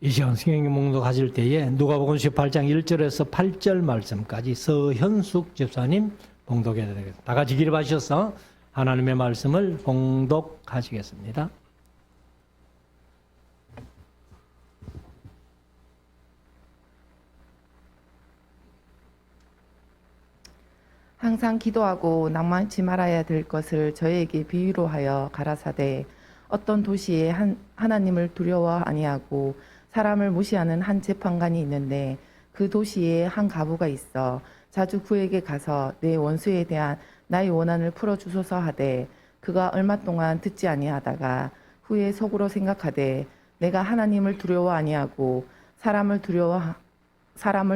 이 시간 성경 봉독하실 때에 누가복음 18장 1절에서 8절 말씀까지 서현숙 집사님 봉독해야 되겠습니다. 다 같이 기립하셔서 하나님의 말씀을 봉독하시겠습니다. 항상 기도하고 낭만치 말아야 될 것을 저에게 비유로 하여 가라사대 어떤 도시에 하나님을 두려워 아니하고 사람을 무시하는 한 재판관이 있는데 그 도시에 한 가부가 있어 자주 그에게 가서 내 원수에 대한 나의 원한을 풀어주소서 하되 그가 얼마 동안 듣지 아니하다가 후에 속으로 생각하되 내가 하나님을 두려워 아니하고 사람을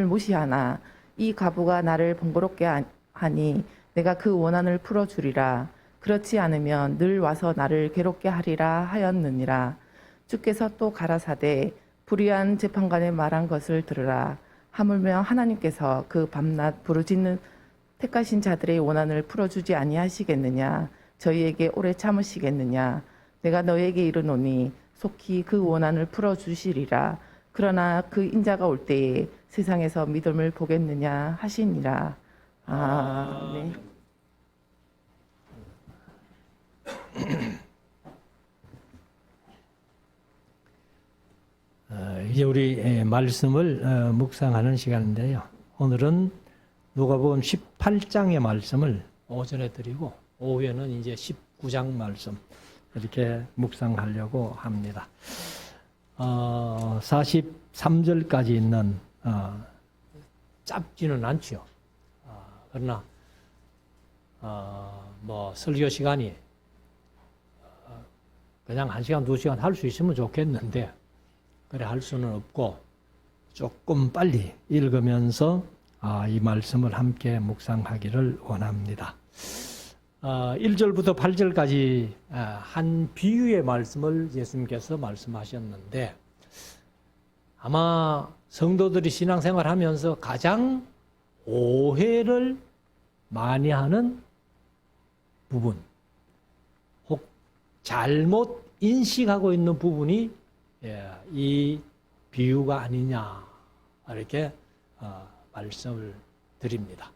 무시하나 이 가부가 나를 번거롭게 하니 내가 그 원한을 풀어주리라. 그렇지 않으면 늘 와서 나를 괴롭게 하리라 하였느니라. 주께서 또 가라사대 불의한 재판관의 말한 것을 들으라. 하물며 하나님께서 그 밤낮 부르짖는 택하신 자들의 원한을 풀어주지 아니하시겠느냐. 저희에게 오래 참으시겠느냐. 내가 너에게 이르노니 속히 그 원한을 풀어주시리라. 그러나 그 인자가 올 때에 세상에서 믿음을 보겠느냐 하시니라. 아멘. 이제 우리 말씀을 묵상하는 시간인데요. 오늘은 누가복음 18장의 말씀을 오전에 드리고 오후에는 이제 19장 말씀 이렇게 묵상하려고 합니다. 43절까지 있는 짧지는 않죠. 그러나 뭐 설교 시간이 그냥 1시간, 2시간 할 수 있으면 좋겠는데 그래 할 수는 없고 조금 빨리 읽으면서 이 말씀을 함께 묵상하기를 원합니다. 1절부터 8절까지 한 비유의 말씀을 예수님께서 말씀하셨는데 아마 성도들이 신앙생활 하면서 가장 오해를 많이 하는 부분, 혹 잘못 인식하고 있는 부분이 이 비유가 아니냐 이렇게 말씀을 드립니다.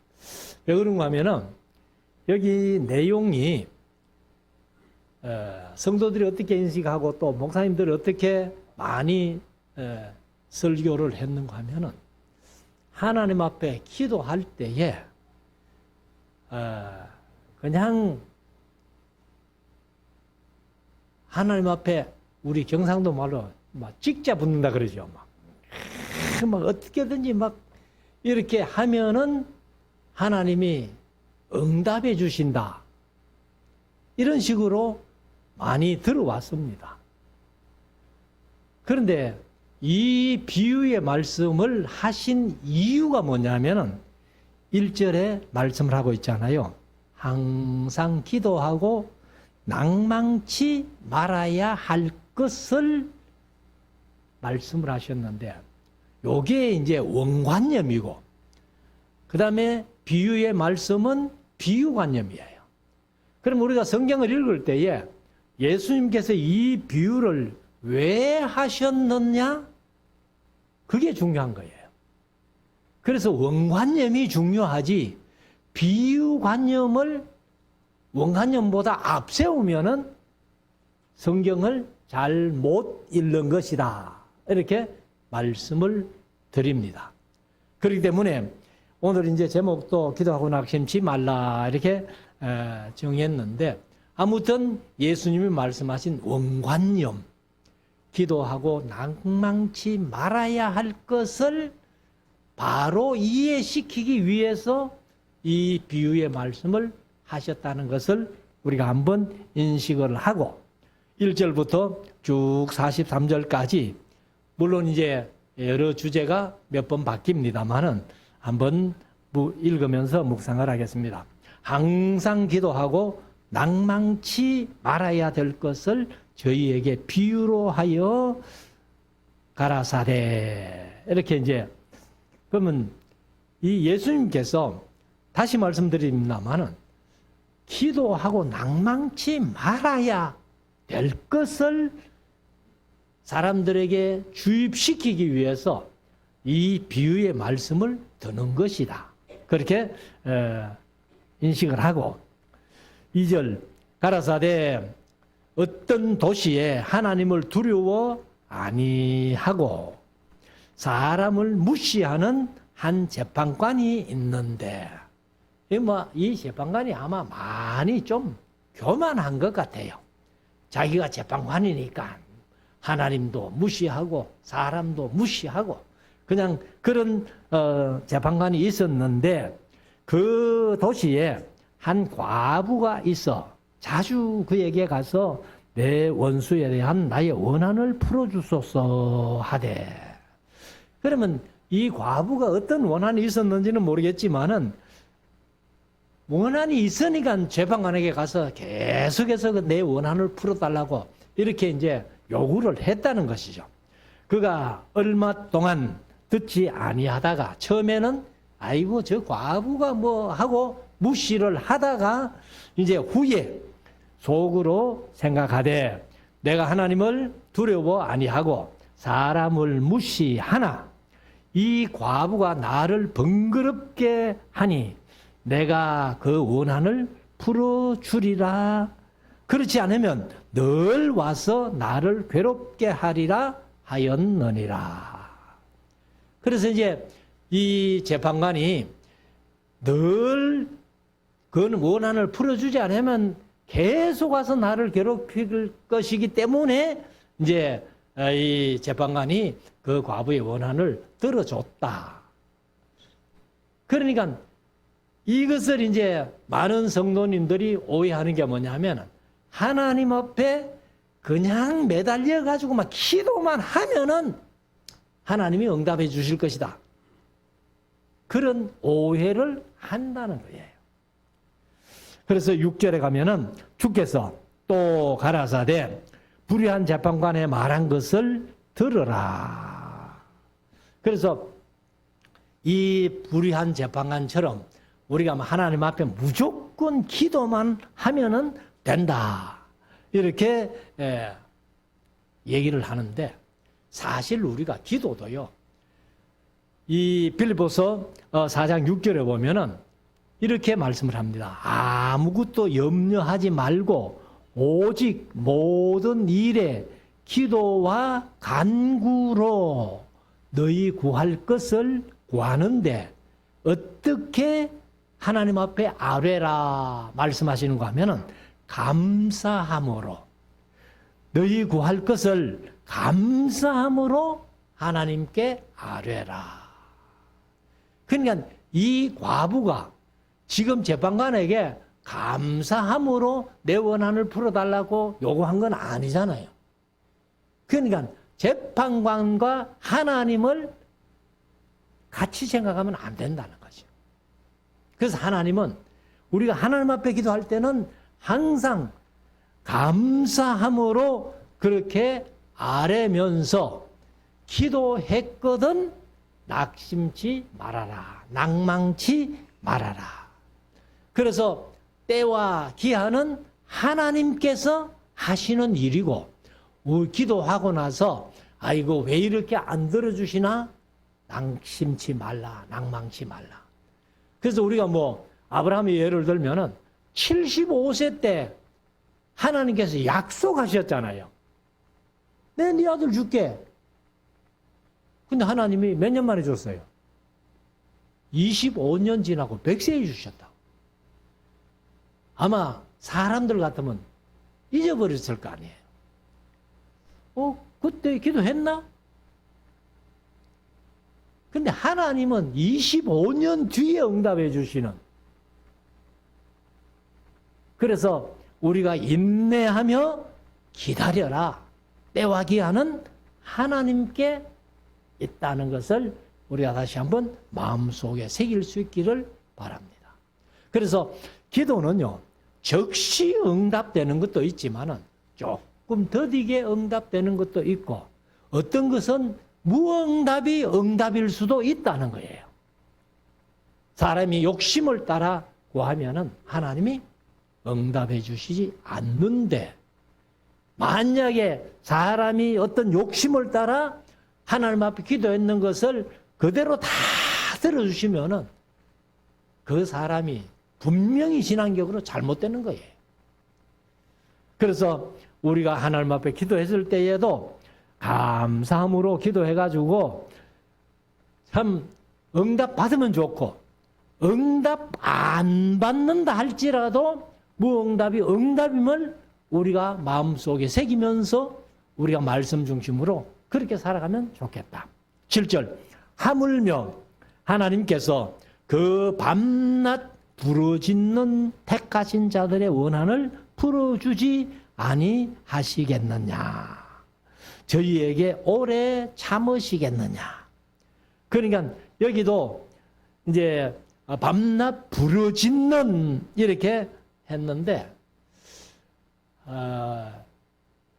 왜 그런가 하면은 여기 내용이 성도들이 어떻게 인식하고 또 목사님들이 어떻게 많이 설교를 했는가 하면은 하나님 앞에 기도할 때에 그냥 하나님 앞에 우리 경상도 말로 막 찍자 붙는다 그러죠. 막 어떻게든지 막 이렇게 하면은 하나님이 응답해 주신다. 이런 식으로 많이 들어왔습니다. 그런데 이 비유의 말씀을 하신 이유가 뭐냐면은 1절에 말씀을 하고 있잖아요. 항상 기도하고 낭망치 말아야 할 것을 말씀을 하셨는데 요게 이제 원관념이고 그 다음에 비유의 말씀은 비유관념이에요. 그럼 우리가 성경을 읽을 때에 예수님께서 이 비유를 왜 하셨느냐? 그게 중요한 거예요. 그래서 원관념이 중요하지 비유관념을 원관념보다 앞세우면은 성경을 잘 못 읽는 것이다. 이렇게 말씀을 드립니다. 그렇기 때문에 오늘 이제 제목도 기도하고 낙심치 말라 이렇게 정했는데 아무튼 예수님이 말씀하신 원관념, 기도하고 낭망치 말아야 할 것을 바로 이해시키기 위해서 이 비유의 말씀을 하셨다는 것을 우리가 한번 인식을 하고 1절부터 쭉 43절까지 물론 이제 여러 주제가 몇 번 바뀝니다만은 한번 읽으면서 묵상을 하겠습니다. 항상 기도하고 낭망치 말아야 될 것을 저희에게 비유로 하여 가라사대 이렇게 이제 그러면 이 예수님께서 다시 말씀드립니다만은 기도하고 낭망치 말아야 될 것을 사람들에게 주입시키기 위해서 이 비유의 말씀을 드는 것이다. 그렇게 인식을 하고 2절 가라사대 어떤 도시에 하나님을 두려워 아니하고 사람을 무시하는 한 재판관이 있는데 이 재판관이 아마 많이 좀 교만한 것 같아요. 자기가 재판관이니까 하나님도 무시하고 사람도 무시하고 그냥 그런 재판관이 있었는데 그 도시에 한 과부가 있어 자주 그에게 가서 내 원수에 대한 나의 원한을 풀어주소서 하되 그러면 이 과부가 어떤 원한이 있었는지는 모르겠지만은 원한이 있으니까 재판관에게 가서 계속해서 내 원한을 풀어달라고 이렇게 이제 요구를 했다는 것이죠. 그가 얼마 동안 듣지 아니하다가 처음에는 아이고 저 과부가 뭐 하고 무시를 하다가 이제 후에 속으로 생각하되 내가 하나님을 두려워 아니하고 사람을 무시하나 이 과부가 나를 번거롭게 하니 내가 그 원한을 풀어주리라. 그렇지 않으면 늘 와서 나를 괴롭게 하리라 하였느니라. 그래서 이제 이 재판관이 늘 그 원한을 풀어주지 않으면 계속 와서 나를 괴롭힐 것이기 때문에 이제 이 재판관이 그 과부의 원한을 들어줬다. 그러니까 이것을 이제 많은 성도님들이 오해하는 게 뭐냐면 하나님 앞에 그냥 매달려 가지고 막 기도만 하면은 하나님이 응답해 주실 것이다. 그런 오해를 한다는 거예요. 그래서 6절에 가면은 주께서 또 가라사대 불의한 재판관의 말한 것을 들으라. 그래서 이 불의한 재판관처럼 우리가 하나님 앞에 무조건 기도만 하면은 된다. 이렇게 얘기를 하는데 사실 우리가 기도도요. 이 빌립보서 4장 6절에 보면은 이렇게 말씀을 합니다. 아무것도 염려하지 말고 오직 모든 일에 기도와 간구로 너희 구할 것을 구하는데 어떻게 하나님 앞에 아뢰라 말씀하시는 거 하면은 감사함으로 너희 구할 것을 감사함으로 하나님께 아뢰라. 그러니까 이 과부가 지금 재판관에게 감사함으로 내 원한을 풀어달라고 요구한 건 아니잖아요. 그러니까 재판관과 하나님을 같이 생각하면 안 된다는 거죠. 그래서 하나님은 우리가 하나님 앞에 기도할 때는 항상 감사함으로 그렇게 아뢰면서 기도했거든 낙심치 말아라. 낭망치 말아라. 그래서 때와 기한은 하나님께서 하시는 일이고 기도하고 나서 아이고 왜 이렇게 안 들어주시나 낙심치 말라. 낭망치 말라. 그래서 우리가 아브라함의 예를 들면은 75세 때 하나님께서 약속하셨잖아요. 내 네 아들 줄게. 근데 하나님이 몇 년 만에 줬어요? 25년 지나고 100세에 주셨다. 아마 사람들 같으면 잊어버렸을 거 아니에요. 그때 기도했나? 근데 하나님은 25년 뒤에 응답해 주시는. 그래서 우리가 인내하며 기다려라. 때와 기한은 하나님께 있다는 것을 우리가 다시 한번 마음속에 새길 수 있기를 바랍니다. 그래서 기도는요, 즉시 응답되는 것도 있지만은 조금 더디게 응답되는 것도 있고 어떤 것은 무응답이 응답일 수도 있다는 거예요. 사람이 욕심을 따라 구하면은 하나님이 응답해 주시지 않는데 만약에 사람이 어떤 욕심을 따라 하나님 앞에 기도했는 것을 그대로 다 들어주시면은 그 사람이 분명히 신앙적으로 잘못되는 거예요. 그래서 우리가 하나님 앞에 기도했을 때에도 감사함으로 기도해가지고 참 응답 받으면 좋고, 응답 안 받는다 할지라도 무응답이 응답임을 우리가 마음속에 새기면서 우리가 말씀 중심으로 그렇게 살아가면 좋겠다. 7절, 하물며 하나님께서 그 밤낮 부르짖는 택하신 자들의 원한을 풀어주지 아니하시겠느냐. 저희에게 오래 참으시겠느냐. 그러니까 여기도 이제 밤낮 부르짖는 이렇게 했는데,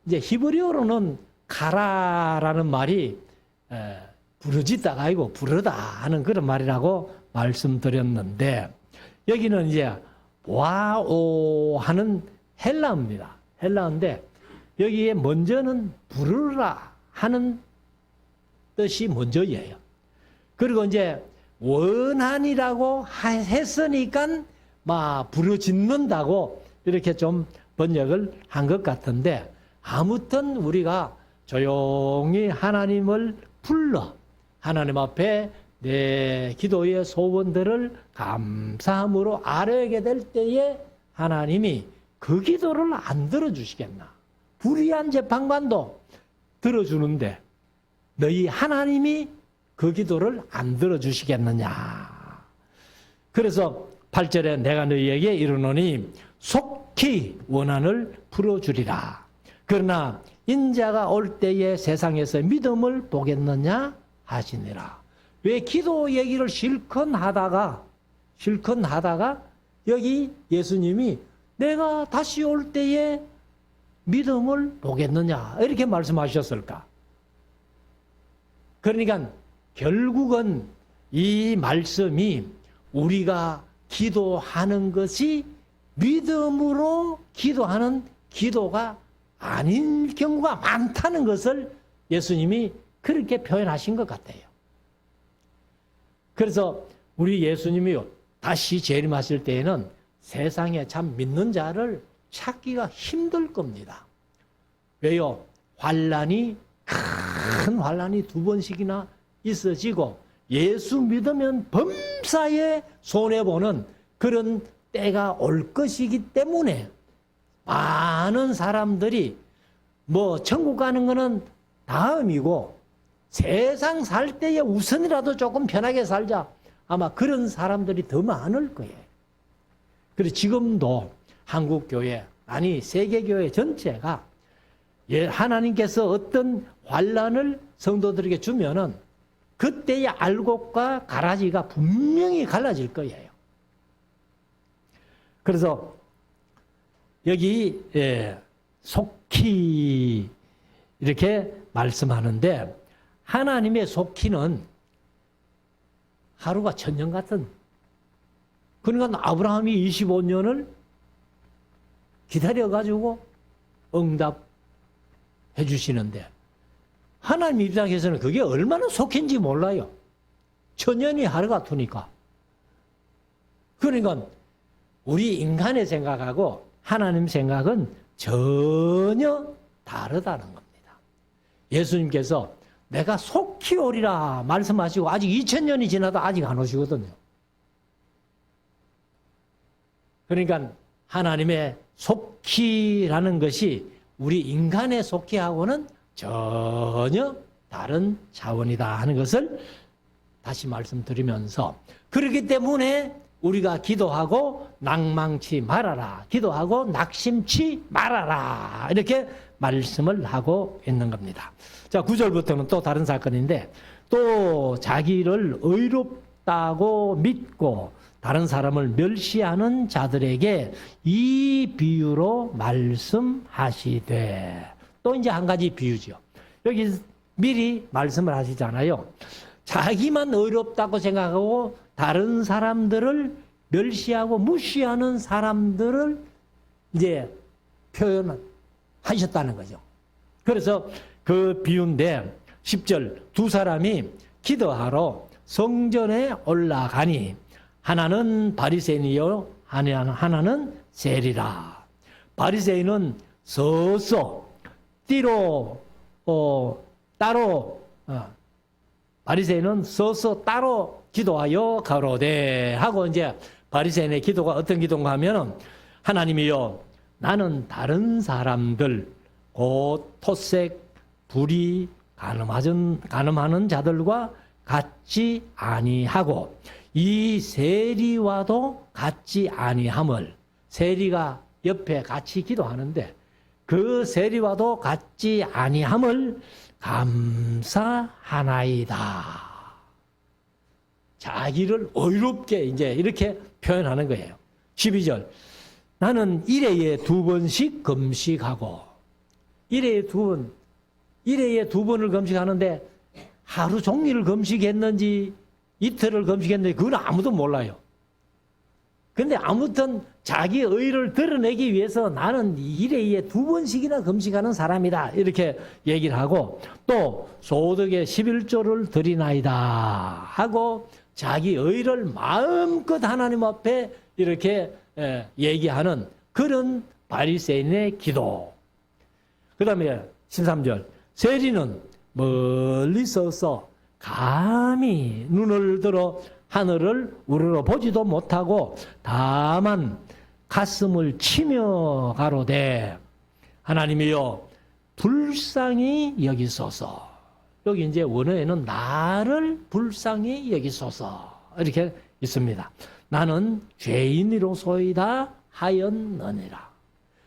이제 히브리어로는 가라라는 말이 부르짖다가 아니고 부르다 하는 그런 말이라고 말씀드렸는데, 여기는 이제 와오 하는 헬라어입니다. 헬라어인데 여기에 먼저는 부르라 하는 뜻이 먼저예요. 그리고 이제 원한이라고 했으니까 막 부르짖는다고 이렇게 좀 번역을 한 것 같은데, 아무튼 우리가 조용히 하나님을 불러 하나님 앞에 내 기도의 소원들을 감사함으로 아뢰게 될 때에 하나님이 그 기도를 안 들어주시겠나. 불의한 재판관도 들어주는데 너희 하나님이 그 기도를 안 들어주시겠느냐. 그래서 8절에 내가 너희에게 이르노니 속히 원한을 풀어주리라. 그러나 인자가 올 때에 세상에서 믿음을 보겠느냐 하시니라. 왜 기도 얘기를 실컷 하다가 여기 예수님이 내가 다시 올 때에 믿음을 보겠느냐 이렇게 말씀하셨을까? 그러니까 결국은 이 말씀이 우리가 기도하는 것이 믿음으로 기도하는 기도가 아닌 경우가 많다는 것을 예수님이 그렇게 표현하신 것 같아요. 그래서 우리 예수님이 다시 재림하실 때에는 세상에 참 믿는 자를 찾기가 힘들 겁니다. 왜요? 큰 환란이 2번씩이나 있어지고 예수 믿으면 범사에 손해보는 그런 때가 올 것이기 때문에 많은 사람들이 뭐 천국 가는 거는 다음이고 세상 살 때에 우선이라도 조금 편하게 살자, 아마 그런 사람들이 더 많을 거예요. 그래서 지금도 한국교회, 아니 세계교회 전체가 하나님께서 어떤 환란을 성도들에게 주면은 그때의 알곡과 가라지가 분명히 갈라질 거예요. 그래서 여기 속히 이렇게 말씀하는데, 하나님의 속히는 하루가 1000년 같은, 그러니까 아브라함이 25년을 기다려가지고 응답해 주시는데, 하나님 입장에서는 그게 얼마나 속힌지 몰라요. 1000년이 하루 같으니까. 그러니까 우리 인간의 생각하고 하나님 생각은 전혀 다르다는 겁니다. 예수님께서 내가 속히 오리라 말씀하시고 아직 2000년이 지나도 아직 안 오시거든요. 그러니까 하나님의 속히라는 것이 우리 인간의 속히하고는 전혀 다른 차원이다 하는 것을 다시 말씀드리면서, 그렇기 때문에 우리가 기도하고 낙망치 말아라, 기도하고 낙심치 말아라, 이렇게 말씀을 하고 있는 겁니다. 자, 9절부터는 또 다른 사건인데, 또 자기를 의롭다고 믿고 다른 사람을 멸시하는 자들에게 이 비유로 말씀하시되, 또 이제 한 가지 비유죠. 여기 미리 말씀을 하시잖아요. 자기만 의롭다고 생각하고 다른 사람들을 멸시하고 무시하는 사람들을 이제 표현은 하셨다는 거죠. 그래서 그 비유인데 10절 두 사람이 기도하러 성전에 올라가니 하나는 바리새인이요 하나는 세리라. 바리새인은 서서 띠로 따로 바리새인은 서서 따로 기도하여 가로되 하고 이제 바리새인의 기도가 어떤 기도인가 하면은 하나님이여 나는 다른 사람들 곧 토색 불의 간음하는 자들과 같지 아니하고 이 세리와도 같지 아니함을 세리가 옆에 같이 기도하는데 그 세리와도 같지 아니함을 감사하나이다. 자기를 의롭게 이제 이렇게 표현하는 거예요. 12절 나는 일회에 2번씩 금식하고 일회에 2번을 금식하는데 하루 종일을 금식했는지 이틀을 금식했는지 그건 아무도 몰라요. 근데 아무튼 자기 의를 드러내기 위해서 나는 1회에 2번씩이나 금식하는 사람이다. 이렇게 얘기를 하고 또 소득의 11조를 드리나이다 하고 자기 의를 마음껏 하나님 앞에 이렇게 얘기하는 그런 바리새인의 기도. 그 다음에 13절 세리는 멀리 서서 감히 눈을 들어 하늘을 우러러 보지도 못하고 다만 가슴을 치며 가로되 하나님이여 불쌍히 여기소서. 여기 이제 원어에는 나를 불쌍히 여기소서 이렇게 있습니다. 나는 죄인이로소이다 하였느니라.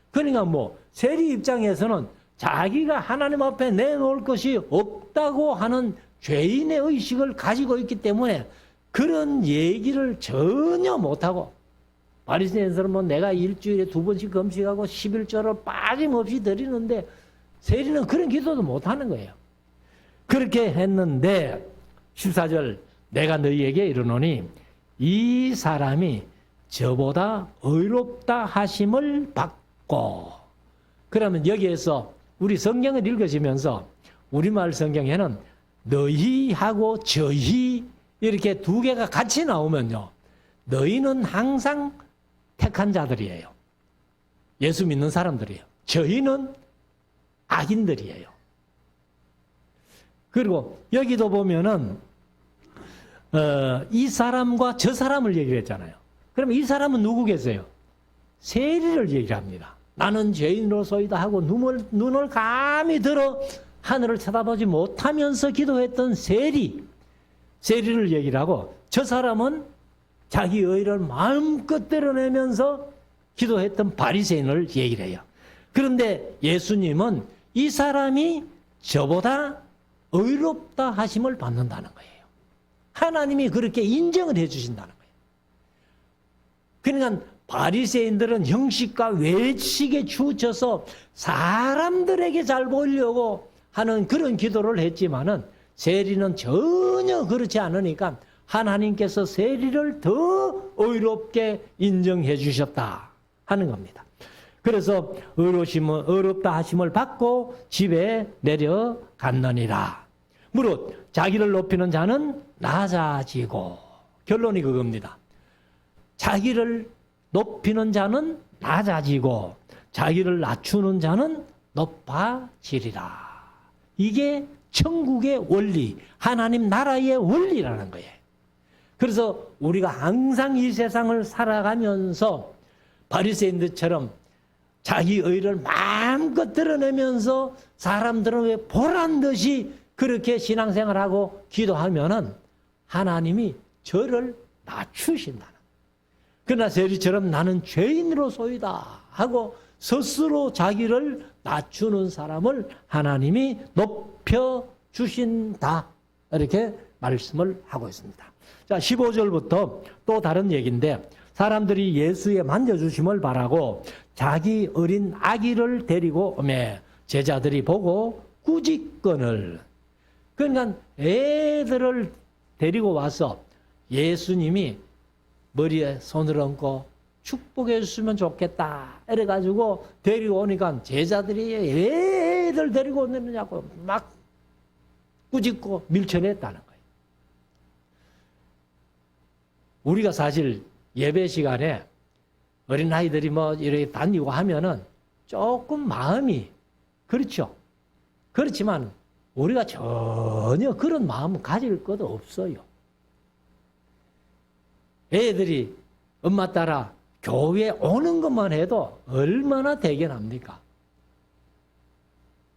그러니까 뭐 세리 입장에서는 자기가 하나님 앞에 내놓을 것이 없다고 하는 죄인의 의식을 가지고 있기 때문에 그런 얘기를 전혀 못하고 바리새인들은 내가 일주일에 2번씩 금식하고 11조를 빠짐없이 드리는데 세리는 그런 기도도 못하는 거예요. 그렇게 했는데 14절 내가 너희에게 이르노니 이 사람이 저보다 의롭다 하심을 받고 그러면 여기에서 우리 성경을 읽으시면서 우리말 성경에는 너희하고 저희 이렇게 두 개가 같이 나오면요. 너희는 항상 택한 자들이에요. 예수 믿는 사람들이에요. 저희는 악인들이에요. 그리고 여기도 보면은 이 사람과 저 사람을 얘기를 했잖아요. 그럼 이 사람은 누구겠어요? 세리를 얘기를 합니다. 나는 죄인으로소이다 하고 눈을 감히 들어 하늘을 쳐다보지 못하면서 기도했던 세리를 얘기를 하고 저 사람은 자기 의를 마음껏 드러내면서 기도했던 바리새인을 얘기를 해요. 그런데 예수님은 이 사람이 저보다 의롭다 하심을 받는다는 거예요. 하나님이 그렇게 인정을 해 주신다는 거예요. 그러니까 바리새인들은 형식과 외식에 치우쳐서 사람들에게 잘 보이려고 하는 그런 기도를 했지만은 세리는 전혀 그렇지 않으니까 하나님께서 세리를 더 의롭게 인정해 주셨다 하는 겁니다. 그래서 의롭다 하심을 받고 집에 내려갔느니라. 무릇 자기를 높이는 자는 낮아지고 결론이 그겁니다. 자기를 높이는 자는 낮아지고 자기를 낮추는 자는 높아지리라. 이게 천국의 원리, 하나님 나라의 원리라는 거예요. 그래서 우리가 항상 이 세상을 살아가면서 바리새인들처럼 자기 의를 마음껏 드러내면서 사람들은 왜 보란 듯이 그렇게 신앙생활하고 기도하면은 하나님이 저를 낮추신다는. 그러나 세리처럼 나는 죄인으로소이다 하고 스스로 자기를 낮추는 사람을 하나님이 높여주신다. 이렇게 말씀을 하고 있습니다. 자, 15절부터 또 다른 얘기인데 사람들이 예수의 만져주심을 바라고 자기 어린 아기를 데리고 오매 제자들이 보고 꾸짖건을. 그러니까 애들을 데리고 와서 예수님이 머리에 손을 얹고 축복해 주시면 좋겠다. 이래가지고 데리고 오니까 제자들이 왜 애들 데리고 오느냐고 막 꾸짖고 밀쳐냈다는 거예요. 우리가 사실 예배 시간에 어린아이들이 뭐 이렇게 다니고 하면은 조금 마음이 그렇죠. 그렇지만 우리가 전혀 그런 마음을 가질 것도 없어요. 애들이 엄마 따라 교회에 오는 것만 해도 얼마나 대견합니까?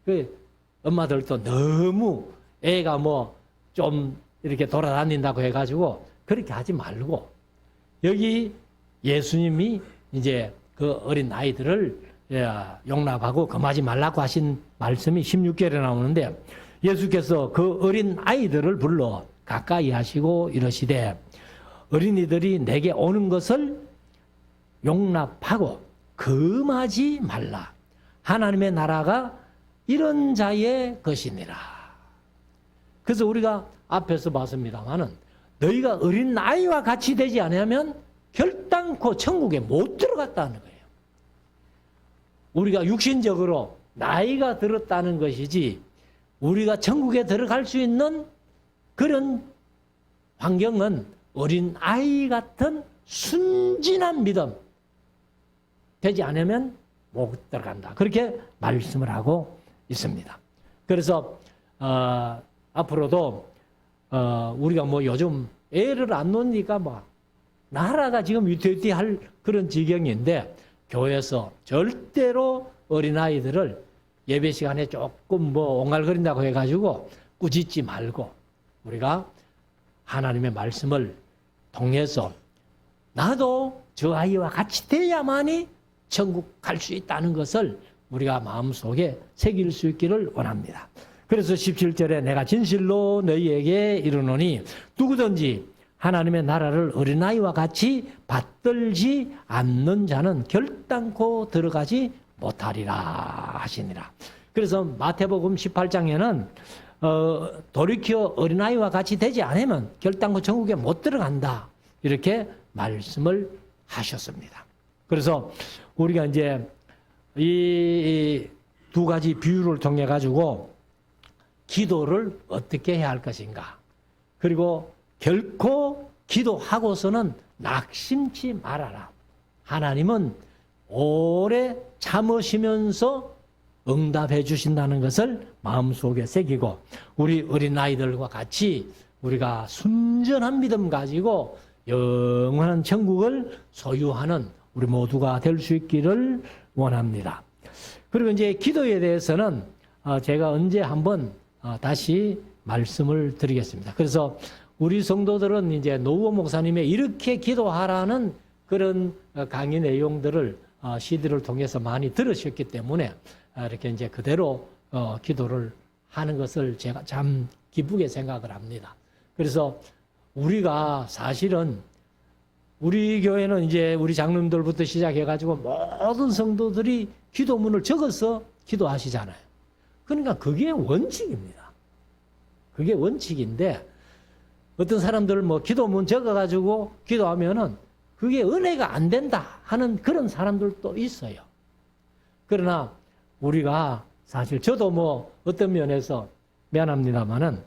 그 엄마들도 너무 애가 뭐 좀 이렇게 돌아다닌다고 해가지고 그렇게 하지 말고 여기 예수님이 이제 그 어린 아이들을 용납하고 금하지 말라고 하신 말씀이 16절에 나오는데 예수께서 그 어린 아이들을 불러 가까이 하시고 이러시되 어린이들이 내게 오는 것을 용납하고 금하지 말라. 하나님의 나라가 이런 자의 것이니라. 그래서 우리가 앞에서 봤습니다마는 너희가 어린 아이와 같이 되지 않으면 결단코 천국에 못 들어갔다는 거예요. 우리가 육신적으로 나이가 들었다는 것이지 우리가 천국에 들어갈 수 있는 그런 환경은 어린 아이 같은 순진한 믿음 되지 않으면 못 들어간다. 그렇게 말씀을 하고 있습니다. 그래서 앞으로도 우리가 뭐 요즘 애를 안 놓으니까 뭐 나라가 지금 위태위태할 그런 지경인데 교회에서 절대로 어린아이들을 예배 시간에 조금 뭐 옹알거린다고 해가지고 꾸짖지 말고 우리가 하나님의 말씀을 통해서 나도 저 아이와 같이 돼야만이 천국 갈 수 있다는 것을 우리가 마음속에 새길 수 있기를 원합니다. 그래서 17절에 내가 진실로 너희에게 이르노니 누구든지 하나님의 나라를 어린아이와 같이 받들지 않는 자는 결단코 들어가지 못하리라 하시니라. 그래서 마태복음 18장에는 돌이켜 어린아이와 같이 되지 않으면 결단코 천국에 못 들어간다. 이렇게 말씀을 하셨습니다. 그래서 우리가 이제 이 두 가지 비유를 통해 가지고 기도를 어떻게 해야 할 것인가. 그리고 결코 기도하고서는 낙심치 말아라. 하나님은 오래 참으시면서 응답해 주신다는 것을 마음속에 새기고 우리 어린아이들과 같이 우리가 순전한 믿음 가지고 영원한 천국을 소유하는 우리 모두가 될 수 있기를 원합니다. 그리고 이제 기도에 대해서는 제가 언제 한번 다시 말씀을 드리겠습니다. 그래서 우리 성도들은 이제 노우호 목사님의 이렇게 기도하라는 그런 강의 내용들을 CD를 통해서 많이 들으셨기 때문에 이렇게 이제 그대로 기도를 하는 것을 제가 참 기쁘게 생각을 합니다. 그래서 우리가 사실은 우리 교회는 이제 우리 장로님들부터 시작해가지고 모든 성도들이 기도문을 적어서 기도하시잖아요. 그러니까 그게 원칙입니다. 그게 원칙인데 어떤 사람들 뭐 기도문 적어가지고 기도하면은 그게 은혜가 안 된다 하는 그런 사람들도 있어요. 그러나 우리가 사실 저도 뭐 어떤 면에서 미안합니다만은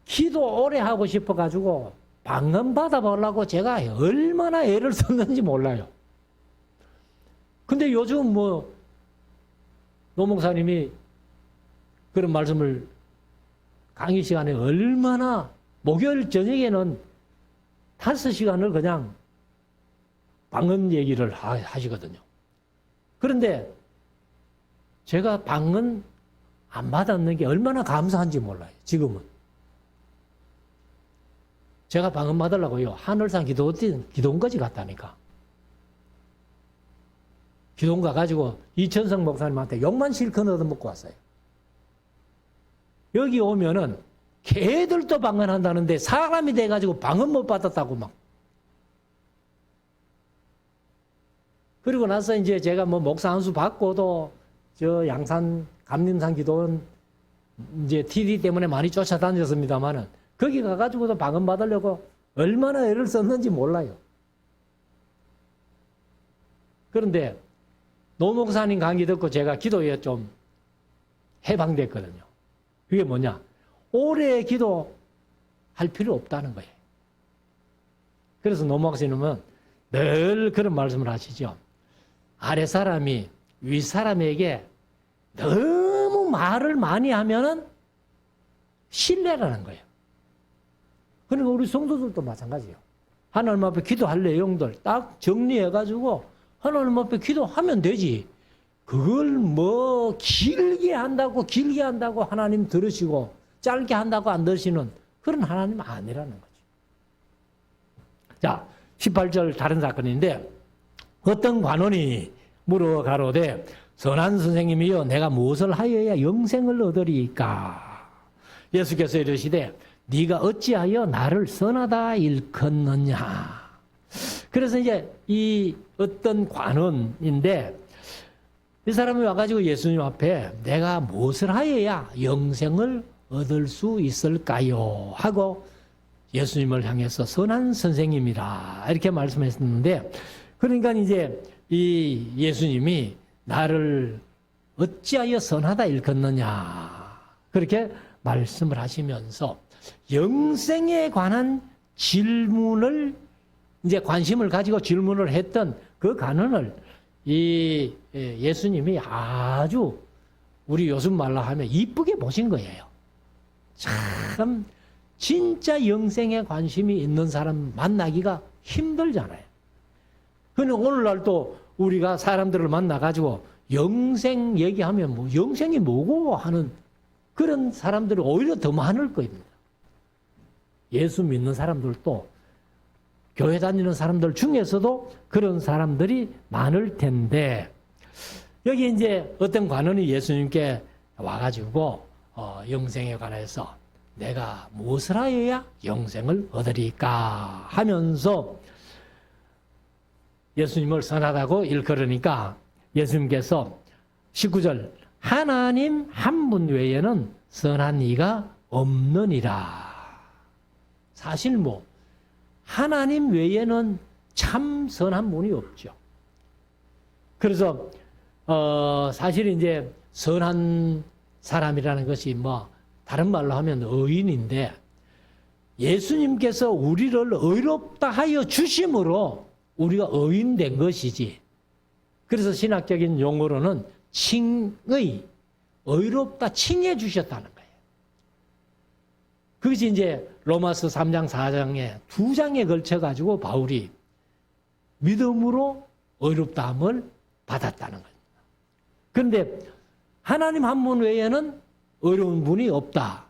기도 오래 하고 싶어가지고 방언 받아보려고 제가 얼마나 애를 썼는지 몰라요. 근데 요즘 뭐 노 목사님이 그런 말씀을 강의 시간에 얼마나 목요일 저녁에는 5시간을 그냥 방언 얘기를 하시거든요. 그런데 제가 방언 안 받았는 게 얼마나 감사한지 몰라요. 지금은. 제가 방언 받으려고요. 하늘산 기도원까지 갔다니까. 기도원 가가지고 이천성 목사님한테 욕만 실컷 얻어먹고 왔어요. 여기 오면은 걔들도 방언한다는데 사람이 돼가지고 방언 못 받았다고 막. 그리고 나서 이제 제가 뭐 목사 한 수 받고도 저 양산 감림산 기도원 이제 TD 때문에 많이 쫓아다녔습니다만은 거기 가가지고도 방언 받으려고 얼마나 애를 썼는지 몰라요. 그런데 노 목사님 강의 듣고 제가 기도에 좀 해방됐거든요. 그게 뭐냐? 오래 기도할 필요 없다는 거예요. 그래서 노 목사님은 늘 그런 말씀을 하시죠. 아래 사람이 위 사람에게 너무 말을 많이 하면은 신뢰라는 거예요. 그러니까 우리 성도들도 마찬가지예요. 하나님 앞에 기도할 내용들 딱 정리해가지고 하나님 앞에 기도하면 되지. 그걸 뭐 길게 한다고 하나님 들으시고 짧게 한다고 안 들으시는 그런 하나님 아니라는 거죠. 자, 18절 다른 사건인데 어떤 관원이 물어 가로되 선한 선생님이여 내가 무엇을 하여야 영생을 얻으리까? 예수께서 이르시되 네가 어찌하여 나를 선하다 일컫느냐? 그래서 이제 이 어떤 관원인데 이 사람이 와가지고 예수님 앞에 내가 무엇을 하여야 영생을 얻을 수 있을까요? 하고 예수님을 향해서 선한 선생님이라 이렇게 말씀했었는데 그러니까 이제 이 예수님이 나를 어찌하여 선하다 일컫느냐 그렇게 말씀을 하시면서 영생에 관한 질문을 이제 관심을 가지고 질문을 했던 그 관원을 이 예수님이 아주 우리 요즘 말로 하면 이쁘게 보신 거예요. 참 진짜 영생에 관심이 있는 사람 만나기가 힘들잖아요. 그런데 오늘날 또 우리가 사람들을 만나가지고 영생 얘기하면 뭐 영생이 뭐고 하는 그런 사람들이 오히려 더 많을 겁니다. 예수 믿는 사람들도 교회 다니는 사람들 중에서도 그런 사람들이 많을 텐데 여기 이제 어떤 관원이 예수님께 와가지고 영생에 관해서 내가 무엇을 하여야 영생을 얻으리까 하면서 예수님을 선하다고 일컬으니까 예수님께서 19절 하나님 한 분 외에는 선한 이가 없느니라. 사실 뭐 하나님 외에는 참 선한 분이 없죠. 그래서 사실 이제 선한 사람이라는 것이 뭐 다른 말로 하면 의인인데 예수님께서 우리를 의롭다 하여 주심으로 우리가 의인된 것이지. 그래서 신학적인 용어로는 칭의, 의롭다 칭해 주셨다는 거예요. 그것이 이제 로마서 3장, 4장에 두 장에 걸쳐가지고 바울이 믿음으로 의롭다함을 받았다는 겁니다. 그런데 하나님 한 분 외에는 어려운 분이 없다.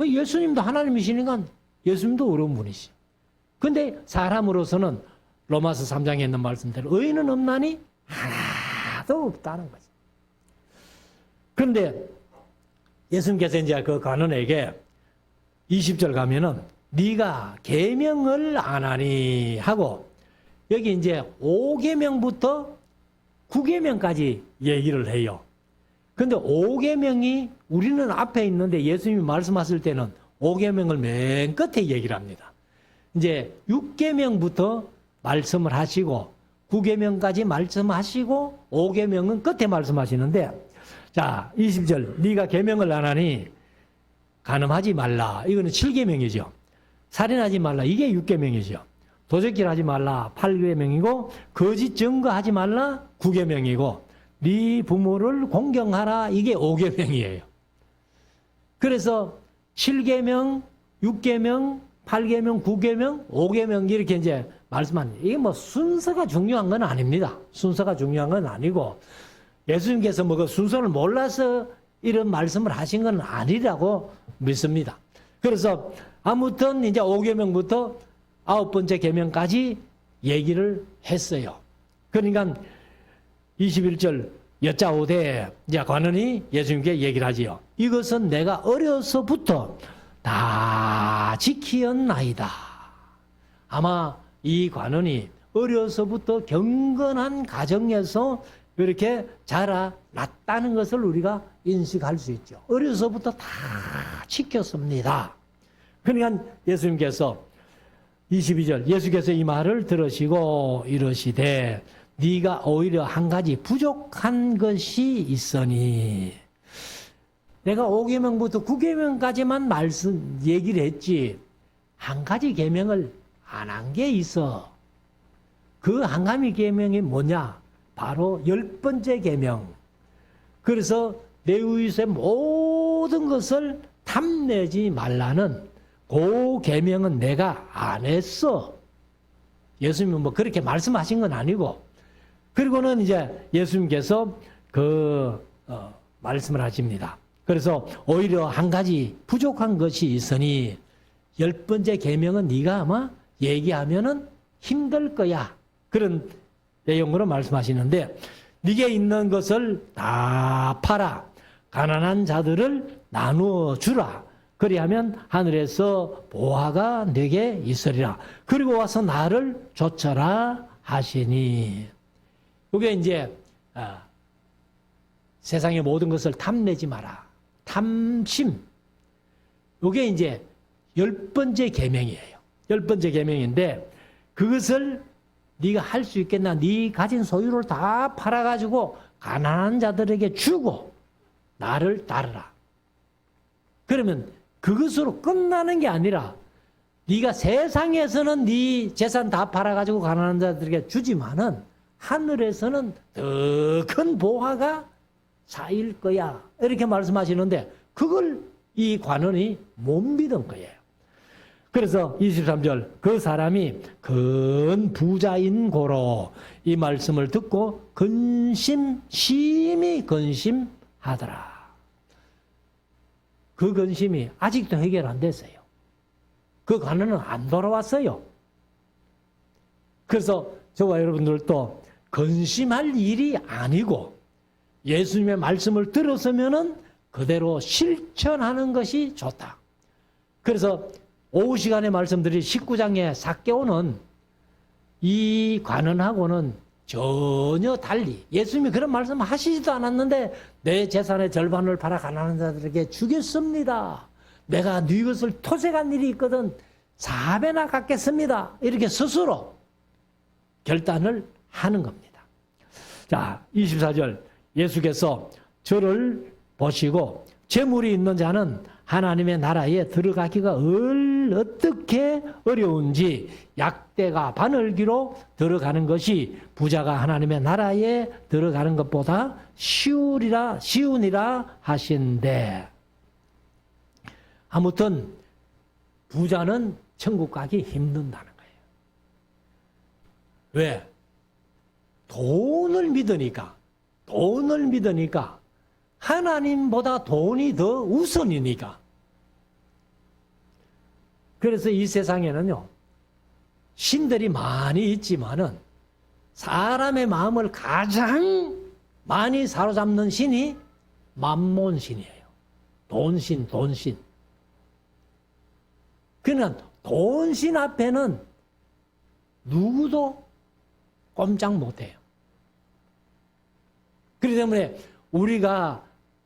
예수님도 하나님이시니까 예수님도 어려운 분이시. 그런데 사람으로서는 로마서 3장에 있는 말씀대로 의인은 없나니 하나도 없다는 거죠. 그런데 예수님께서 이제 그 관원에게 20절 가면은 네가 계명을 안 하니 하고 여기 이제 5계명부터 9계명까지 얘기를 해요. 근데 5계명이 우리는 앞에 있는데 예수님이 말씀하실 때는 5계명을 맨 끝에 얘기를 합니다. 이제 6계명부터 말씀을 하시고 9계명까지 말씀하시고 5계명은 끝에 말씀하시는데 자 20절 네가 계명을 안 하니 간음하지 말라. 이거는 7계명이죠. 살인하지 말라. 이게 6계명이죠. 도적질하지 말라. 8계명이고 거짓 증거하지 말라. 9계명이고 네 부모를 공경하라. 이게 5계명이에요. 그래서 7계명, 6계명, 8계명, 9계명, 5계명 이렇게 이제 말씀하는 이게 뭐 순서가 중요한 건 아닙니다. 순서가 중요한 건 아니고 예수님께서 뭐 그 순서를 몰라서 이런 말씀을 하신 건 아니라고 믿습니다. 그래서 아무튼 이제 5계명부터 9번째 계명까지 얘기를 했어요. 그러니까 21절 여짜오되 이제 관원이 예수님께 얘기를 하지요. 이것은 내가 어려서부터 다 지키었나이다. 아마 이 관원이 어려서부터 경건한 가정에서 이렇게 자라났다는 것을 우리가 인식할 수 있죠. 어려서부터 다 지켰습니다. 그러니까 예수님께서 22절 예수께서 이 말을 들으시고 이러시되 네가 오히려 한 가지 부족한 것이 있으니. 내가 5계명부터 9계명까지만 얘기를 했지 한 가지 계명을 안 한 게 있어. 그 한 가지 계명이 뭐냐? 바로 10번째 계명. 그래서 내 이웃의 모든 것을 탐내지 말라는 그 계명은 내가 안 했어. 예수님은 뭐 그렇게 말씀하신 건 아니고. 그리고는 이제 예수님께서 말씀을 하십니다. 그래서 오히려 한 가지 부족한 것이 있으니 10번째 계명은 네가 아마 얘기하면은 힘들 거야. 그런 내용으로 말씀하시는데 네게 있는 것을 다 팔아 가난한 자들을 나누어 주라. 그리하면 하늘에서 보화가 네게 있으리라. 그리고 와서 나를 좇아라 하시니. 이게 이제 세상의 모든 것을 탐내지 마라. 탐심. 이게 이제 10번째 계명이에요. 10번째 계명인데 그것을 네가 할 수 있겠나? 네 가진 소유를 다 팔아가지고 가난한 자들에게 주고 나를 따르라. 그러면 그것으로 끝나는 게 아니라 네가 세상에서는 네 재산 다 팔아가지고 가난한 자들에게 주지만은 하늘에서는 더 큰 보화가 쌓일 거야. 이렇게 말씀하시는데 그걸 이 관원이 못 믿은 거예요. 그래서 23절 그 사람이 큰 부자인 고로 이 말씀을 듣고 심히 근심하더라. 그 근심이 아직도 해결 안 됐어요. 그 관원은 안 돌아왔어요. 그래서 저와 여러분들도 근심할 일이 아니고 예수님의 말씀을 들었으면은 그대로 실천하는 것이 좋다. 그래서 오후 시간에 말씀드린 19장의 삭개오는 이 관원하고는 전혀 달리 예수님이 그런 말씀 하시지도 않았는데 내 재산의 절반을 팔아 가난한 자들에게 주겠습니다. 내가 네 것을 토색한 일이 있거든 4배나 갚겠습니다. 이렇게 스스로 결단을 하는 겁니다. 자, 24절 예수께서 저를 보시고 재물이 있는 자는 하나님의 나라에 들어가기가 어떻게 어려운지 약대가 바늘기로 들어가는 것이 부자가 하나님의 나라에 들어가는 것보다 쉬우니라 하신대. 아무튼 부자는 천국 가기 힘든다는 거예요. 왜? 돈을 믿으니까 하나님보다 돈이 더 우선이니까. 그래서 이 세상에는요, 신들이 많이 있지만은 사람의 마음을 가장 많이 사로잡는 신이 만몬신이에요. 돈신. 그러니까 돈신 앞에는 누구도 꼼짝 못해요. 그렇기 때문에 우리가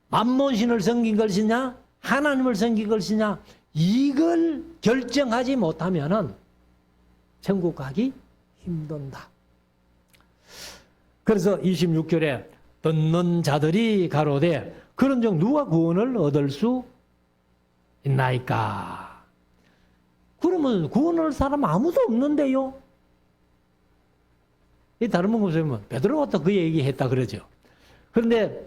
만몬신을 섬긴 것이냐 하나님을 섬긴 것이냐 이걸 결정하지 못하면은 천국 가기 힘든다. 그래서 26절에 듣는 자들이 가로되 그런즉 누가 구원을 얻을 수 있나이까? 그러면 구원을 사람 아무도 없는데요. 이 다른 분 보시면 베드로가 또 그 얘기했다 그러죠. 그런데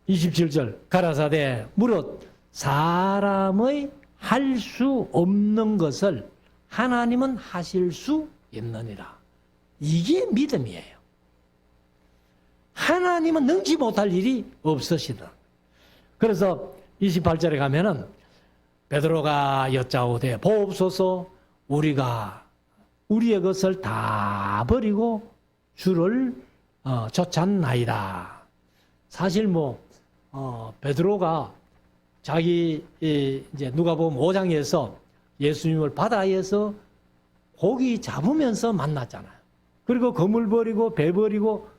27절 가라사대 무릇 사람의 할 수 없는 것을 하나님은 하실 수 있느니라. 이게 믿음이에요. 하나님은 능치 못할 일이 없으시다. 그래서 28절에 가면은 베드로가 여짜오되 보옵소서 우리가 우리의 것을 다 버리고 주를 좇았나이다. 사실 베드로가 자기 이제 누가복음 5장에서 예수님을 바다에서 고기 잡으면서 만났잖아요. 그리고 검을 버리고 배 버리고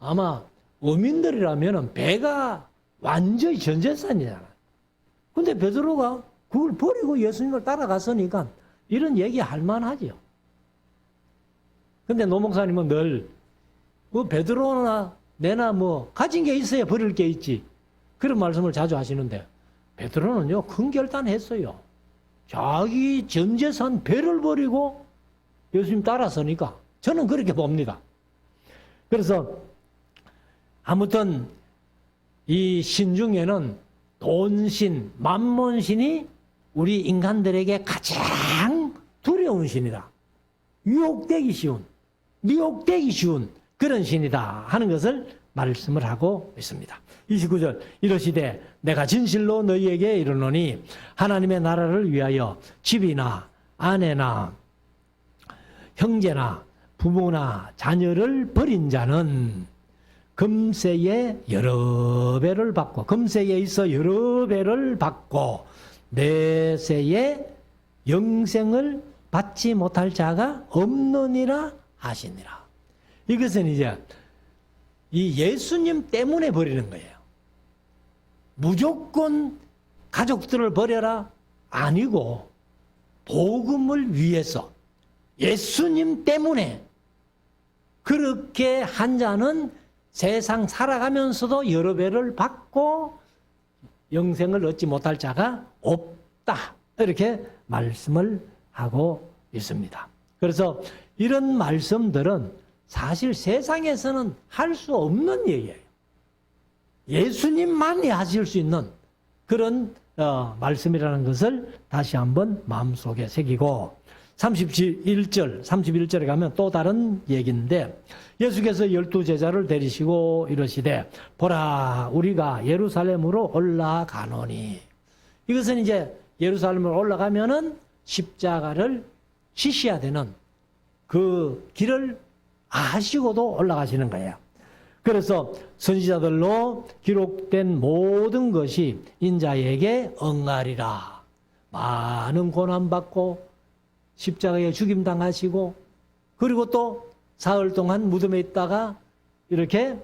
아마 어민들이라면 배가 완전히 전 재산이잖아요. 근데 베드로가 그걸 버리고 예수님을 따라갔으니까 이런 얘기 할 만하죠. 근데 노 목사님은 늘 베드로나 내나 뭐 가진 게 있어야 버릴 게 있지. 그런 말씀을 자주 하시는데 베드로는요 큰 결단했어요. 자기 전 재산 배를 버리고 예수님 따라서니까 저는 그렇게 봅니다. 그래서 아무튼 이 신 중에는 돈신, 만몬신이 우리 인간들에게 가장 두려운 신이다. 유혹되기 쉬운, 미혹되기 쉬운 그런 신이다 하는 것을 말씀을 하고 있습니다. 29절 이르시되 내가 진실로 너희에게 이르노니 하나님의 나라를 위하여 집이나 아내나 형제나 부모나 자녀를 버린 자는 금세에 여러 배를 받고 금세에 있어 여러 배를 받고 내세에 영생을 받지 못할 자가 없느니라 하시니라. 이것은 이제 이 예수님 때문에 버리는 거예요. 무조건 가족들을 버려라 아니고 복음을 위해서 예수님 때문에 그렇게 한 자는 세상 살아가면서도 여러 배를 받고 영생을 얻지 못할 자가 없다. 이렇게 말씀을 하고 있습니다. 그래서 이런 말씀들은 사실 세상에서는 할 수 없는 얘기예요. 예수님만이 하실 수 있는 그런 말씀이라는 것을 다시 한번 마음속에 새기고 31절에 가면 또 다른 얘기인데 예수께서 12제자를 데리시고 이르시되 보라 우리가 예루살렘으로 올라가노니 이것은 이제 예루살렘으로 올라가면은 십자가를 지셔야 되는 그 길을 아시고도 올라가시는 거예요. 그래서 선지자들로 기록된 모든 것이 인자에게 응하리라. 많은 고난받고 십자가에 죽임당하시고 그리고 또 사흘 동안 무덤에 있다가 이렇게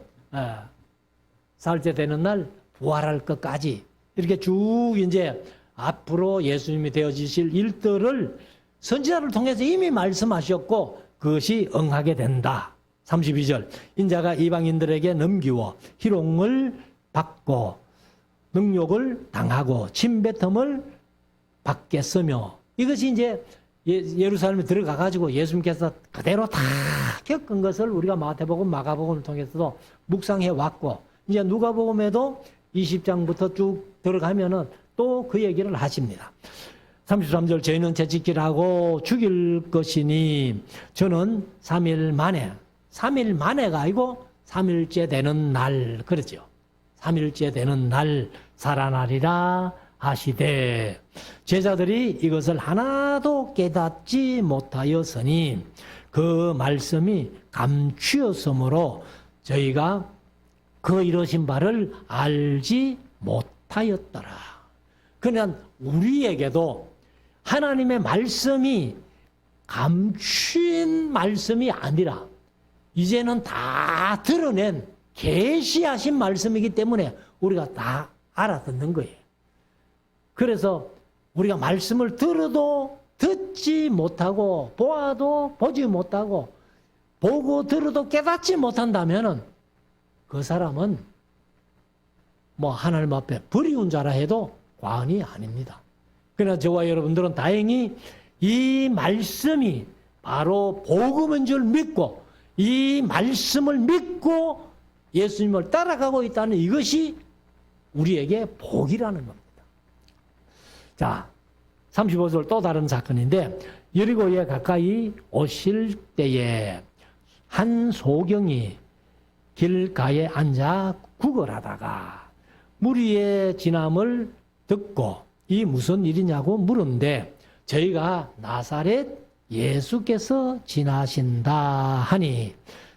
사흘째 되는 날 부활할 것까지 이렇게 쭉 이제 앞으로 예수님이 되어지실 일들을 선지자를 통해서 이미 말씀하셨고 그것이 응하게 된다. 32절 인자가 이방인들에게 넘기워 희롱을 받고 능욕을 당하고 침뱉음을 받겠으며 이것이 이제 예루살렘에 들어가 가지고 예수님께서 그대로 다 겪은 것을 우리가 마태복음, 마가복음을 통해서도 묵상해 왔고 이제 누가복음에도 20장부터 쭉 들어가면은 또 그 얘기를 하십니다. 33절 저희는 채찍질하고 죽일 것이니 저는 3일 만에가 아니고 3일째 되는 날 그러죠. 3일째 되는 날 살아나리라 하시되 제자들이 이것을 하나도 깨닫지 못하였으니 그 말씀이 감추었으므로 저희가 그 이루신 바를 알지 못하였더라. 그냥 우리에게도 하나님의 말씀이 감춘 말씀이 아니라 이제는 다 드러낸 계시하신 말씀이기 때문에 우리가 다 알아듣는 거예요. 그래서 우리가 말씀을 들어도 듣지 못하고 보아도 보지 못하고 보고 들어도 깨닫지 못한다면은 그 사람은 뭐 하나님 앞에 불의운 자라 해도 과언이 아닙니다. 그러나 저와 여러분들은 다행히 이 말씀이 바로 복음인 줄 믿고 이 말씀을 믿고 예수님을 따라가고 있다는 이것이 우리에게 복이라는 겁니다. 자, 35절 또 다른 사건인데 여리고에 가까이 오실 때에 한 소경이 길가에 앉아 구걸하다가 무리의 지남을 듣고 이 무슨 일이냐고 물은데 저희가 나사렛 예수께서 지나신다 하니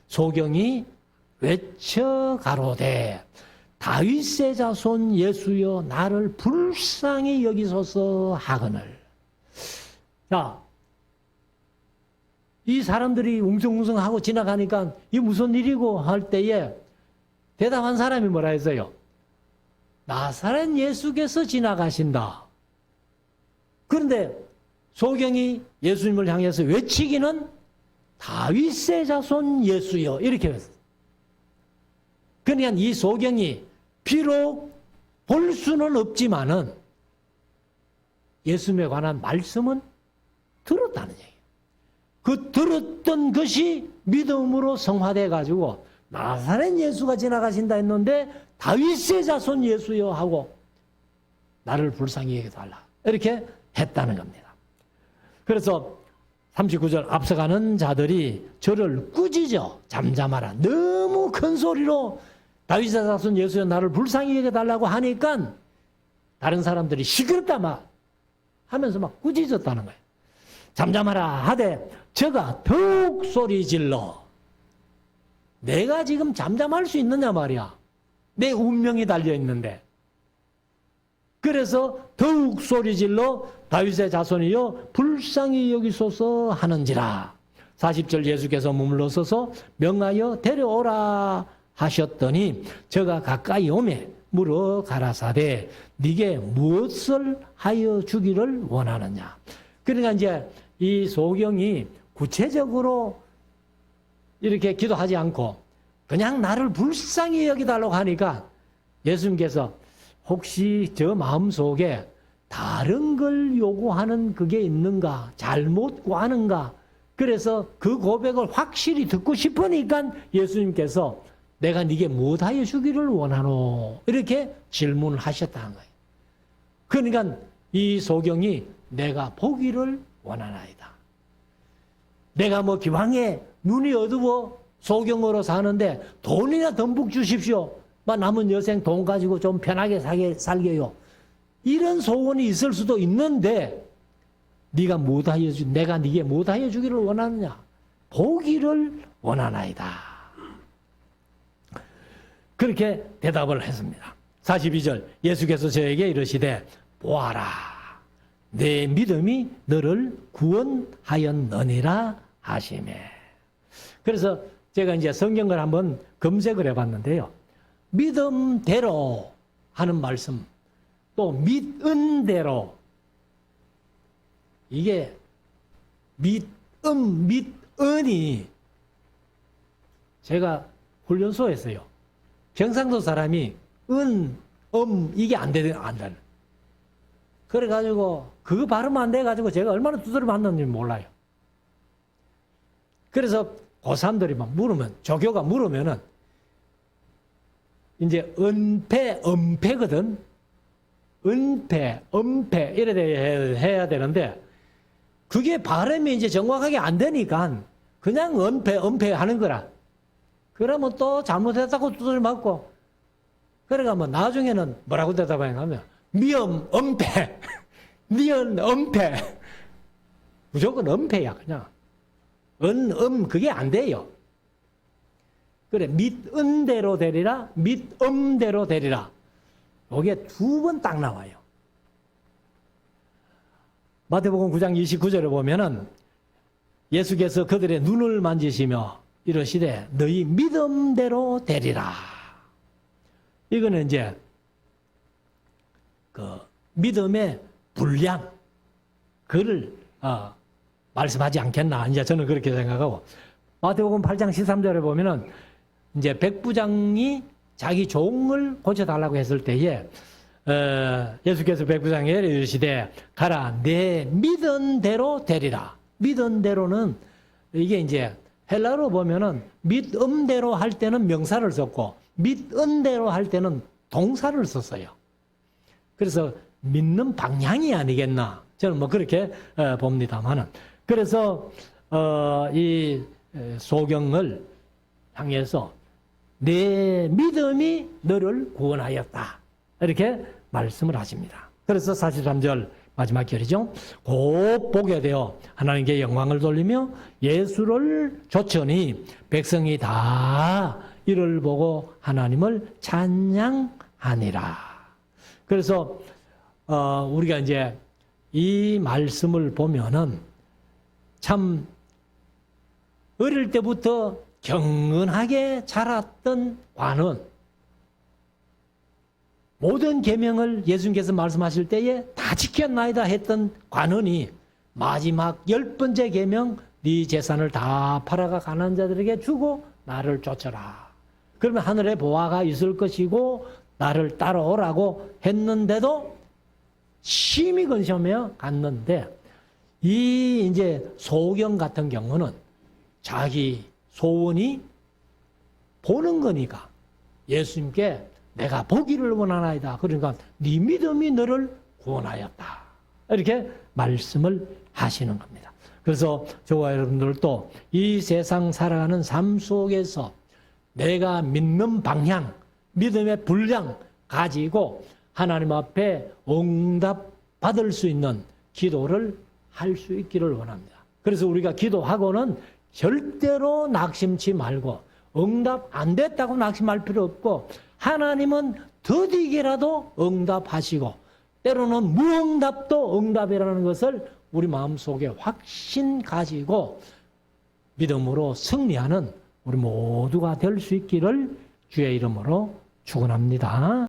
소경이 외쳐 가로되 다윗의 자손 예수여 나를 불쌍히 여기소서 하거늘. 자, 이 사람들이 웅성웅성하고 지나가니까 이 무슨 일이고 할 때에 대답한 사람이 뭐라 했어요? 나사렛 예수께서 지나가신다. 그런데 소경이 예수님을 향해서 외치기는 다윗의 자손 예수여 이렇게 했어요. 그러니까 이 소경이 비록 볼 수는 없지만은 예수님에 관한 말씀은 들었다는 얘기예요. 그 들었던 것이 믿음으로 성화돼 가지고 나사렛 예수가 지나가신다 했는데 다윗의 자손 예수여 하고 나를 불쌍히 여겨달라 이렇게 했다는 겁니다. 그래서 39절 앞서가는 자들이 저를 꾸짖어 잠잠하라. 너무 큰 소리로 다윗의 자손 예수여 나를 불쌍히 여겨달라고 하니까 다른 사람들이 시끄럽다 막 하면서 막 꾸짖었다는 거예요. 잠잠하라 하되 저가 더욱 소리 질러 내가 지금 잠잠할 수 있느냐 말이야. 내 운명이 달려있는데. 그래서 더욱 소리질러 다윗의 자손이여 불쌍히 여기소서 하는지라. 40절 예수께서 머물러 서서 명하여 데려오라 하셨더니 저가 가까이 오매 물어 가라사대 네게 무엇을 하여 주기를 원하느냐. 그러니까 이제 이 소경이 구체적으로 이렇게 기도하지 않고 그냥 나를 불쌍히 여기달라고 하니까 예수님께서 혹시 저 마음속에 다른 걸 요구하는 그게 있는가? 잘못 구하는가? 그래서 그 고백을 확실히 듣고 싶으니까 예수님께서 내가 네게 무엇하여 주기를 원하노? 이렇게 질문을 하셨다는 거예요. 그러니까 이 소경이 내가 보기를 원하나이다. 내가 뭐 기왕에 눈이 어두워 소경으로 사는데 돈이나 듬뿍 주십시오. 남은 여생 돈 가지고 좀 편하게 살게요. 이런 소원이 있을 수도 있는데 네가 못하여 내가 네게 못하여 주기를 원하느냐? 보기를 원하나이다. 그렇게 대답을 했습니다. 42절 예수께서 저에게 이르시되 보아라 내 믿음이 너를 구원하였느니라 하시매. 그래서 제가 이제 성경을 한번 검색을 해봤는데요. 믿음대로 하는 말씀, 또 믿은대로, 이게 믿은이 제가 훈련소에서요. 경상도 사람이 이게 안 되는. 그래가지고 그거 발음 안 돼가지고 제가 얼마나 두드려 맞는지 몰라요. 그래서 고3들이 막 물으면, 조교가 물으면은 이제 엄폐거든. 엄폐 이래 해야 되는데 그게 발음이 이제 정확하게 안 되니까 그냥 엄폐 하는 거라. 그러면 또 잘못했다고 두드려 맞고, 그러니까 뭐 나중에는 뭐라고 대답하냐면 미엄 엄폐, 미연 엄폐, 무조건 엄폐야 그냥. 그게 안 돼요. 그래, 믿은대로 되리라, 믿음대로 되리라. 이게 두 번 딱 나와요. 마태복음 9장 29절에 보면은 예수께서 그들의 눈을 만지시며 이러시되 너희 믿음대로 되리라. 이거는 이제 그 믿음의 분량, 그를 말씀하지 않겠나. 이제 저는 그렇게 생각하고, 마태복음 8장 13절에 보면은 이제 백부장이 자기 종을 고쳐달라고 했을 때에 예수께서 백부장에게 이르시되 가라 내 믿은 대로 되리라. 믿은 대로는 이게 이제 헬라어로 보면은 믿음대로 할 때는 명사를 썼고 믿은 대로 할 때는 동사를 썼어요. 그래서 믿는 방향이 아니겠나. 저는 뭐 그렇게 봅니다만은. 그래서 이 소경을 향해서 내 믿음이 너를 구원하였다. 이렇게 말씀을 하십니다. 그래서 43절 마지막 절이죠. 곧 보게 되어 하나님께 영광을 돌리며 예수를 좇으니 백성이 다 이를 보고 하나님을 찬양하니라. 그래서 우리가 이제 이 말씀을 보면은 참 어릴 때부터 경건하게 자랐던 관원, 모든 계명을 예수님께서 말씀하실 때에 다 지켰나이다 했던 관원이 마지막 10번째 계명 네 재산을 다 팔아가 가난한 자들에게 주고 나를 쫓아라. 그러면 하늘에 보화가 있을 것이고 나를 따라오라고 했는데도 심히 근심하며 갔는데, 이 이제 소경 같은 경우는 자기 소원이 보는 거니까 예수님께 내가 보기를 원하나이다. 그러니까 네 믿음이 너를 구원하였다. 이렇게 말씀을 하시는 겁니다. 그래서 저와 여러분들도 이 세상 살아가는 삶 속에서 내가 믿는 방향, 믿음의 분량 가지고 하나님 앞에 응답 받을 수 있는 기도를 할 수 있기를 원합니다. 그래서 우리가 기도하고는 절대로 낙심치 말고, 응답 안 됐다고 낙심할 필요 없고, 하나님은 더디게라도 응답하시고 때로는 무응답도 응답이라는 것을 우리 마음속에 확신 가지고 믿음으로 승리하는 우리 모두가 될 수 있기를 주의 이름으로 축원합니다.